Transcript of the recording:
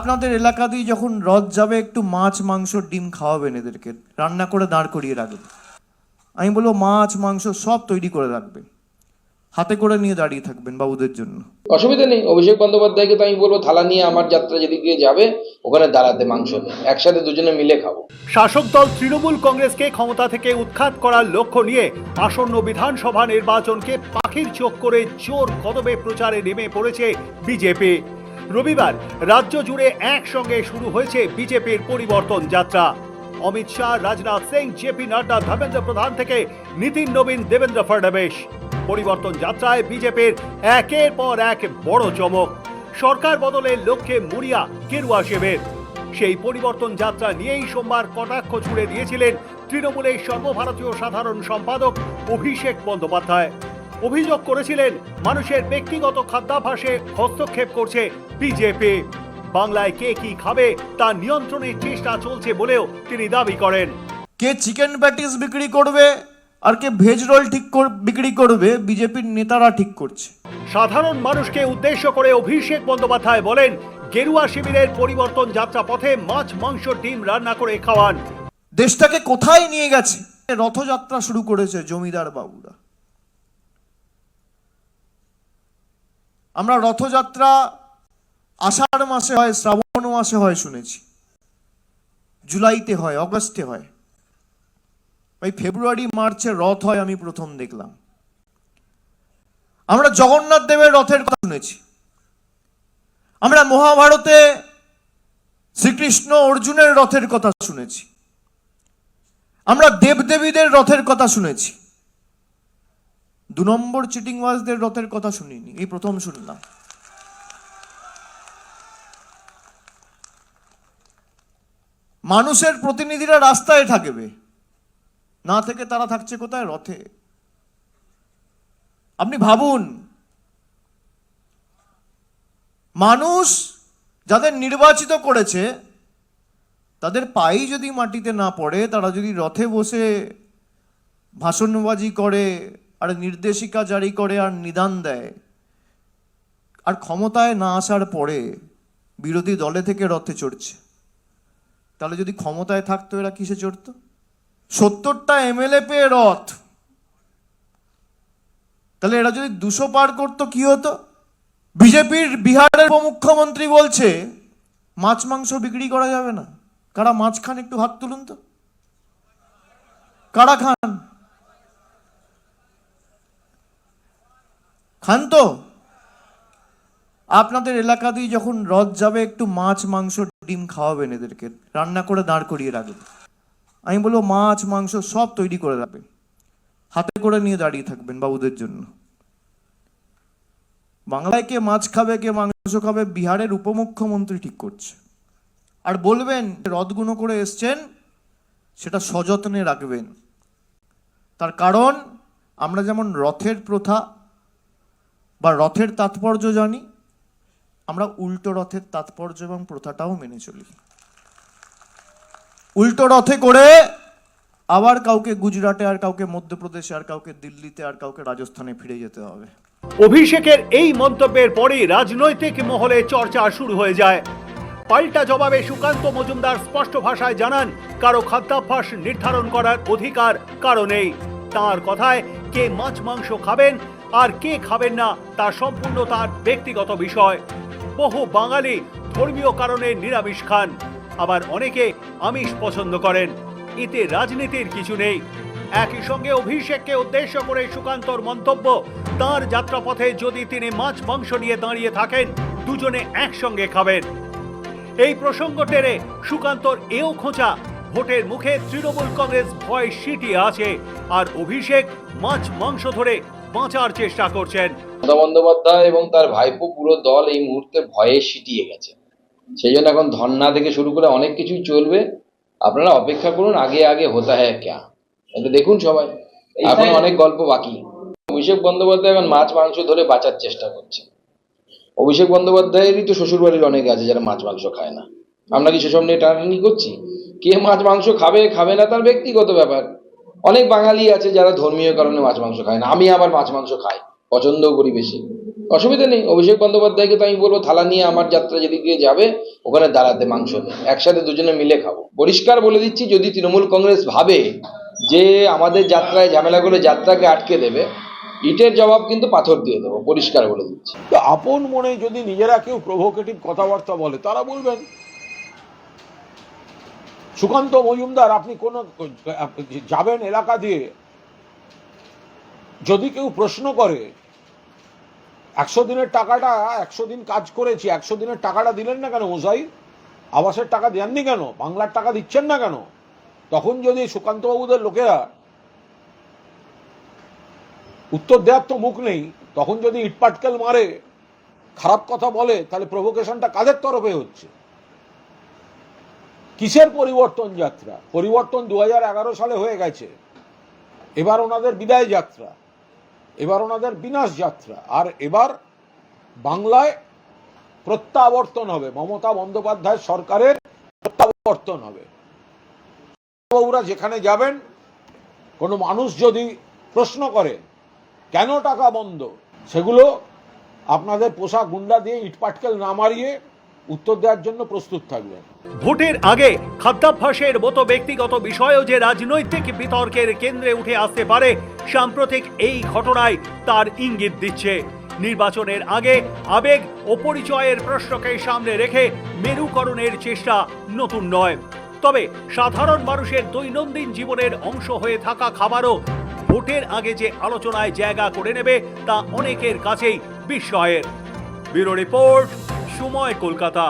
আপনাদের এলাকা দিয়ে যখন রথ যাবে একটু মাছ মাংস ডিম খাওয়াবেন, এদেরকে রান্না করে দাঁড় করিয়ে রাখবেন। আমি বলবো মাছ মাংস সব তৈরি করে রাখবেন, হাতে করে নিয়ে দাঁড়িয়ে থাকবেন বাবুদের জন্য। অসুবিধা নেই, অভিষেক বন্দ্যোপাধ্যায়কে তো আমি বলবো থালা নিয়ে আমার যাত্রা যেদিকে যাবে ওখানে দাঁড়াতে, মাংস নিয়ে একসাথে দুজনে মিলে খাবো। শাসক দল তৃণমূল কংগ্রেসকে ক্ষমতা থেকে উৎখাত করার লক্ষ্য নিয়ে আসন্ন বিধানসভা নির্বাচনকে পাখির চোখ করে জোর কদমে প্রচারে নেমে পড়েছে বিজেপি। রবিবার রাজ্য জুড়ে একসঙ্গে শুরু হয়েছে বিজেপির পরিবর্তন যাত্রা। অমিত শাহ, রাজনাথ সিং, জেপি নাড্ডা, ধর্মেন্দ্র প্রধান থেকে নীতিন নবীন, দেবেন্দ্র ফডনবিস। পরিবর্তন যাত্রায় বিজেপির একের পর এক বড় চমক। সরকার বদলের লক্ষ্যে মুড়িয়া গেরুয়া শিবির। সেই পরিবর্তন যাত্রা নিয়েই সোমবার কটাক্ষ ছুড়ে দিয়েছিলেন তৃণমূলের সর্বভারতীয় সাধারণ সম্পাদক অভিষেক বন্দ্যোপাধ্যায়। অভিযোগ করেছিলেন মানুষের ব্যক্তিগত খাদ্যাভ্যাসে হস্তক্ষেপ করছে বিজেপি। বাংলায় কে কি খাবে তা নিয়ন্ত্রণের চেষ্টা চলছে বলেও তিনি দাবি করেন। কে চিকেন প্যাটিস বিক্রি করবে আর কে ভেজ রোল বিক্রি করবে বিজেপির নেতারা ঠিক করছে। সাধারণ মানুষকে উদ্দেশ্য করে অভিষেক বন্দ্যোপাধ্যায় বলেন, গেরুয়া শিবিরের পরিবর্তন যাত্রা পথে মাছ মাংস ডিম রান্না করে খাওয়ান। দেশটাকে কোথায় নিয়ে গেছে? রথযাত্রা শুরু করেছে জমিদার বাবুরা। আমরা রথযাত্রা আষাঢ় মাসে হয়, শ্রাবণ মাসে হয় শুনেছি, জুলাইতে হয়, অগস্টে হয়, ভাই ফেব্রুয়ারি মার্চে রথ হয় আমি প্রথম দেখলাম। আমরা জগন্নাথ দেবের রথের কথা শুনেছি, আমরা মহাভারতে শ্রীকৃষ্ণ অর্জুনের রথের কথা শুনেছি, আমরা দেবদেবীদের রথের কথা শুনেছি। 2 নম্বর চিটিংবাজদের রথের কথা শুনিনি, এই প্রথম শুনলাম। মানুষের প্রতিনিধিরা রাস্তায় থাকবে, না থেকে তারা থাকছে কোথায়? রথে। আপনি ভাবুন, মানুষ যাদের নির্বাচিত করেছে তাদের পায়ে যদি মাটিতে না পড়ে, তারা যদি রথে বসে ভাষণবাজি করে আর নির্দেশিকা জারি করে আর নিদান দেয়, আর ক্ষমতায় না আসার পরে বিরোধী দলে থেকে রথে চড়ছে, তাহলে যদি ক্ষমতায় থাকতো এরা কিসে চড়তো? 70টা এমএলএ পেয়ে রথ, তাহলে এরা যদি 200 পার করতো কি হতো? বিজেপির বিহারের উপমুখ্যমন্ত্রী বলছে মাছ মাংস বিক্রি করা যাবে না। কারা মাছ খান একটু হাত তুলুন তো, কারা খান? খান তো? আপনাদের এলাকা দিয়ে যখন রথ যাবে একটু মাছ মাংস ডিম খাওয়াবেন, এদেরকে রান্না করে দাঁড় করিয়ে রাখবেন। আমি বলবো মাছ মাংস সব তৈরি করে রাখবেন, হাতে করে নিয়ে দাঁড়িয়ে থাকবেন বাবুদের জন্য। বাংলায় কে মাছ খাবে কে মাংস খাবে বিহারের উপমুখ্যমন্ত্রী ঠিক করছে। আর বলবেন রথগুলো করে এসছেন সেটা সযত্নে রাখবেন। তার কারণ আমরা যেমন রথের প্রথা বা রথের তাৎপর্য জানি, আমরা উল্টো রথের তাৎপর্য এবং প্রথাটাও মেনে চলি। উল্টো রথে করে আবার কাউকে গুজরাটে, আর কাউকে মধ্যপ্রদেশে, আর কাউকে দিল্লিতে, আর কাউকে রাজস্থানে ফিরে যেতে হবে। অভিষেকের এই মন্তব্যের পরেই রাজনৈতিক মহলে চর্চা শুরু হয়ে যায়। পাল্টা জবাবে সুকান্ত মজুমদার স্পষ্ট ভাষায় জানান, কারো খাদ্যাভ্যাস নির্ধারণ করার অধিকার কারো নেই। তাঁর কথায় কে মাছ মাংস খাবেন আর কে খাবেন না তা সম্পূর্ণ তার ব্যক্তিগত বিষয়। বহু বাঙালি ধর্মীয় কারণে নিরামিষ খান, আবার অনেকে আমিষ পছন্দ করেন, এতে রাজনীতির কিছু নেই। একই সঙ্গে অভিষেককে উদ্দেশ্য করে সুকান্তর মন্তব্য, তাঁর যাত্রাপথে যদি তিনি মাছ মাংস নিয়ে দাঁড়িয়ে থাকেন, দুজনে একসঙ্গে খাবেন। এই প্রসঙ্গ টেনে সুকান্তর এও খোঁচা, ভোটের মুখে তৃণমূল কংগ্রেস ভয় সিটিয়ে আছে আর অভিষেক মাছ মাংস ধরে বাঁচার চেষ্টা করছেন। মমতা বন্দ্যোপাধ্যায় এবং তার ভাইপো পুরো দল এই মুহূর্তে ভয়ে সিটিয়ে গেছে, সেই জন্য এখন ধর্ণা থেকে শুরু করে অনেক কিছুই চলবে। আপনারা অপেক্ষা করুন, আগে আগে হতা হ্যায় ক্যা, এটা দেখুন সবাই, এখন অনেক গল্প বাকি। অভিষেক বন্দ্যোপাধ্যায় এখন মাছ মাংস ধরে বাঁচার চেষ্টা করছে। অভিষেক বন্দ্যোপাধ্যায়েরই তো শ্বশুরবাড়ির অনেকে আছে যারা মাছ মাংস খায় না। আমরা কি সেসব নিয়ে টানাটানি করছি? কে মাছ মাংস খাবে খাবে না তার ব্যক্তিগত ব্যাপার। অনেক বাঙালি আছে যারা ধর্মীয় কারণে মাছ মাংস খায় না, আমি আবার মাছ মাংস খাই, পছন্দও করি বেশি। অসুবিধা নেই, অভিষেক বন্দ্যোপাধ্যায়কে তো আমি বলবো থালা নিয়ে আমার যাত্রা যেদিকে যাবে ওখানে দাঁড়াতে, মাংস নিয়ে একসাথে দুজনে মিলে খাবো। পরিষ্কার বলে দিচ্ছি, যদি তৃণমূল কংগ্রেস ভাবে যে আমাদের যাত্রায় ঝামেলা করে যাত্রাকে আটকে দেবে, ইটের জবাব কিন্তু পাথর দিয়ে দেবো, পরিষ্কার বলে দিচ্ছি। তো আপন মনে যদি নিজেরা কেউ প্রভোকেটিভ কথাবার্তা বলে তারা বলবেন। সুকান্ত মজুমদার, আপনি কোন যাবেন এলাকা দিয়ে, যদি কেউ প্রশ্ন করে 100 দিনের টাকাটা, 100 দিন কাজ করেছি, 100 দিনের টাকাটা দিলেন না কেন মশাই, আবাসের টাকা দেননি কেন, বাংলার টাকা দিচ্ছেন না কেন, তখন যদি সুকান্তবাবুদের লোকেরা উত্তর দেওয়ার তো মুখ নেই, তখন যদি ইটপাটকেল মারে, খারাপ কথা বলে, তাহলে প্রভোকেশনটা কাদের তরফে হচ্ছে? কিসের পরিবর্তন যাত্রা? পরিবর্তন 2011 সালে হয়ে গেছে। এবার ওনাদের বিদায় যাত্রা, এবার ওনাদের বিনাশ যাত্রা, আর এবার বাংলায় প্রত্যাবর্তন হবে, মমতা বন্দ্যোপাধ্যায় সরকারের প্রত্যাবর্তন হবে। বাবুরা যেখানে যাবেন, কোনো মানুষ যদি প্রশ্ন করে কেন টাকা বন্ধ, সেগুলো আপনাদের পোশাক গুন্ডা দিয়ে ইটপাটকেল না মারিয়ে উত্তর দেওয়ার জন্য প্রস্তুত থাকবেন। ভোটের আগে খাদ্যাভ্যাসের মতো ব্যক্তিগত বিষয়ও যে রাজনৈতিক বিতর্কের কেন্দ্রে উঠে আসতে পারে, সাম্প্রতিক এই ঘটনায় তার ইঙ্গিত দিচ্ছে। নির্বাচনের আগে আবেগ ও পরিচয়ের প্রশ্নকে সামনে রেখে মেরুকরণের চেষ্টা নতুন নয়, তবে সাধারণ মানুষের দৈনন্দিন জীবনের অংশ হয়ে থাকা খাবারও ভোটের আগে যে আলোচনায় জায়গা করে নেবে তা অনেকের কাছেই বিস্ময়ের। ব্যুরো রিপোর্ট, সময়, কলকাতা।